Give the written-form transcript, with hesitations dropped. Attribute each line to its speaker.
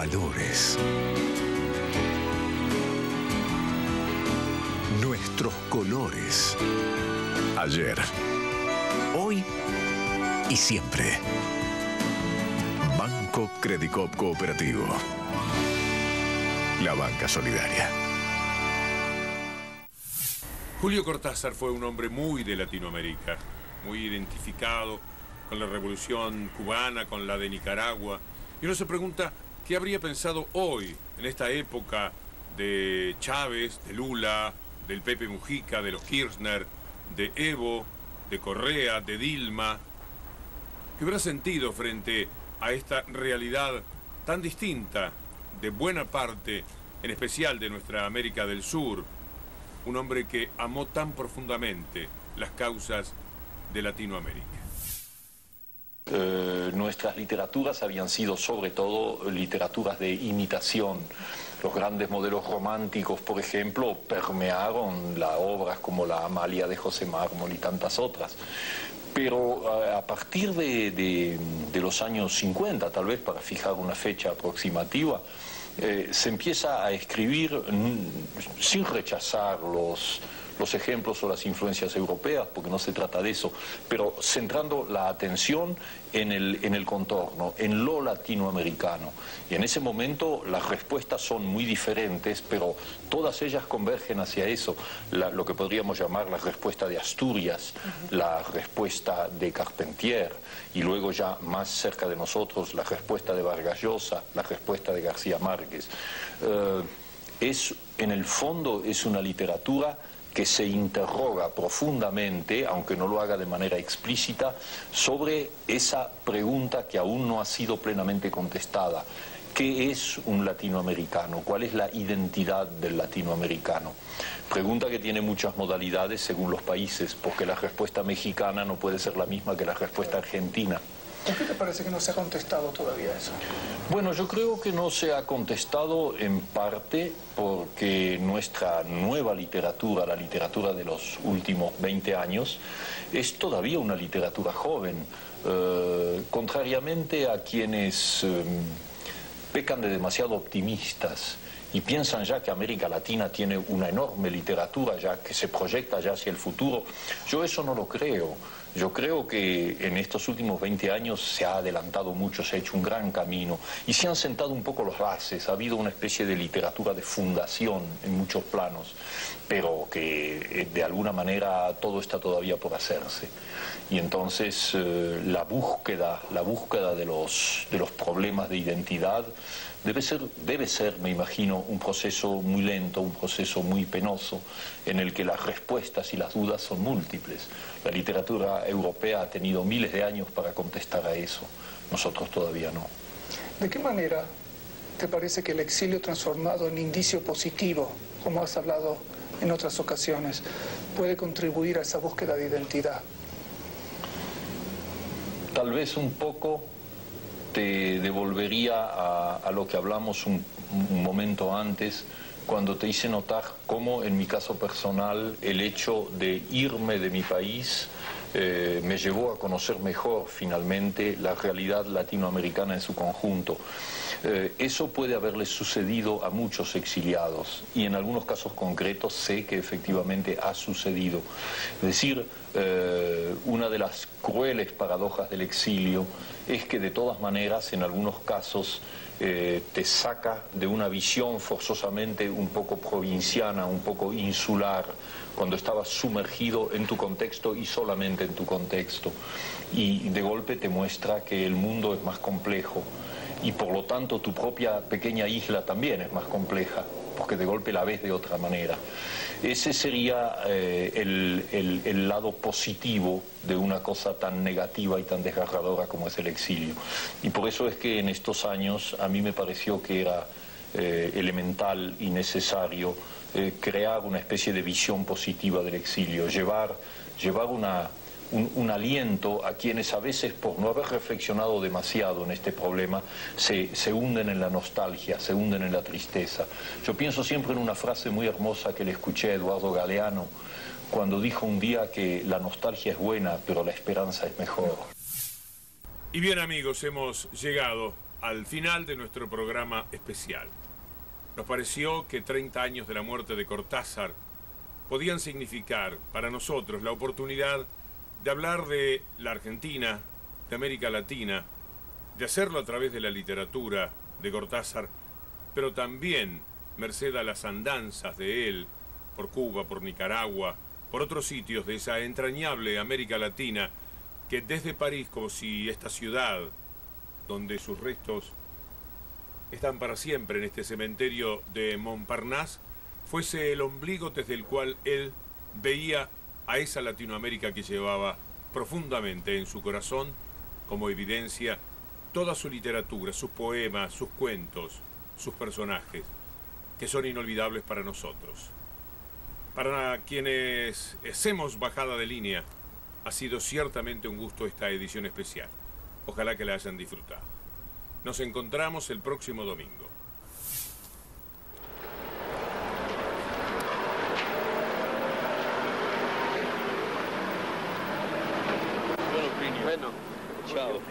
Speaker 1: valores. Nuestros colores. Ayer, hoy y siempre. Banco Credicop Cooperativo. La banca solidaria.
Speaker 2: Julio Cortázar fue un hombre muy de Latinoamérica, muy identificado con la revolución cubana, con la de Nicaragua. Y uno se pregunta, ¿qué habría pensado hoy, en esta época de Chávez, de Lula, del Pepe Mujica, de los Kirchner, de Evo, de Correa, de Dilma? ¿Qué hubiera sentido frente a esta realidad tan distinta de buena parte, en especial de nuestra América del Sur? Un hombre que amó tan profundamente las causas de Latinoamérica.
Speaker 3: Nuestras literaturas habían sido sobre todo literaturas de imitación. Los grandes modelos románticos, por ejemplo, permearon las obras como la Amalia de José Mármol y tantas otras. Pero a partir de los años 50, tal vez para fijar una fecha aproximativa, se empieza a escribir sin rechazar los ejemplos o las influencias europeas, porque no se trata de eso, pero centrando la atención en el contorno, en lo latinoamericano. Y en ese momento las respuestas son muy diferentes, pero todas ellas convergen hacia eso, lo que podríamos llamar la respuesta de Asturias, la respuesta de Carpentier, y luego ya más cerca de nosotros la respuesta de Vargas Llosa, la respuesta de García Márquez. En el fondo es una literatura que se interroga profundamente, aunque no lo haga de manera explícita, sobre esa pregunta que aún no ha sido plenamente contestada. ¿Qué es un latinoamericano? ¿Cuál es la identidad del latinoamericano? Pregunta que tiene muchas modalidades según los países, porque la respuesta mexicana no puede ser la misma que la respuesta argentina.
Speaker 4: ¿Por qué te parece que no se ha contestado todavía eso?
Speaker 3: Bueno, yo creo que no se ha contestado en parte porque nuestra nueva literatura, la literatura de los últimos 20 años, es todavía una literatura joven. Contrariamente a quienes pecan de demasiado optimistas y piensan ya que América Latina tiene una enorme literatura ya que se proyecta ya hacia el futuro, yo eso no lo creo. Yo creo que en estos últimos 20 años se ha adelantado mucho, se ha hecho un gran camino y se han sentado un poco las bases, ha habido una especie de literatura de fundación en muchos planos, pero que de alguna manera todo está todavía por hacerse. Y entonces la búsqueda de los problemas de identidad debe ser, me imagino, un proceso muy lento, un proceso muy penoso, en el que las respuestas y las dudas son múltiples. La literatura europea ha tenido miles de años para contestar a eso, nosotros todavía no.
Speaker 4: ¿De qué manera te parece que el exilio transformado en indicio positivo, como has hablado en otras ocasiones, puede contribuir a esa búsqueda de identidad?
Speaker 3: Tal vez un poco te devolvería a lo que hablamos un momento antes, cuando te hice notar cómo en mi caso personal el hecho de irme de mi país me llevó a conocer mejor finalmente la realidad latinoamericana en su conjunto. Eso puede haberle sucedido a muchos exiliados y en algunos casos concretos sé que efectivamente ha sucedido. Es decir, una de las crueles paradojas del exilio es que de todas maneras en algunos casos te saca de una visión forzosamente un poco provinciana, un poco insular, cuando estabas sumergido en tu contexto y solamente en tu contexto. Y de golpe te muestra que el mundo es más complejo y por lo tanto tu propia pequeña isla también es más compleja, porque de golpe la ves de otra manera. Ese sería el lado positivo de una cosa tan negativa y tan desgarradora como es el exilio. Y por eso es que en estos años a mí me pareció que era elemental y necesario crear una especie de visión positiva del exilio, llevar un aliento a quienes a veces por no haber reflexionado demasiado en este problema se hunden en la nostalgia, se hunden en la tristeza. Yo pienso siempre en una frase muy hermosa que le escuché a Eduardo Galeano cuando dijo un día que la nostalgia es buena pero la esperanza es mejor.
Speaker 2: Y bien amigos, hemos llegado al final de nuestro programa especial. Nos pareció que 30 años de la muerte de Cortázar podían significar para nosotros la oportunidad de hablar de la Argentina, de América Latina, de hacerlo a través de la literatura de Cortázar, pero también merced a las andanzas de él por Cuba, por Nicaragua, por otros sitios de esa entrañable América Latina, que desde París, como si esta ciudad, donde sus restos están para siempre en este cementerio de Montparnasse, fuese el ombligo desde el cual él veía a esa Latinoamérica que llevaba profundamente en su corazón como evidencia toda su literatura, sus poemas, sus cuentos, sus personajes, que son inolvidables para nosotros. Para quienes hacemos bajada de línea, ha sido ciertamente un gusto esta edición especial. Ojalá que la hayan disfrutado. Nos encontramos el próximo domingo.
Speaker 3: Bueno, chao.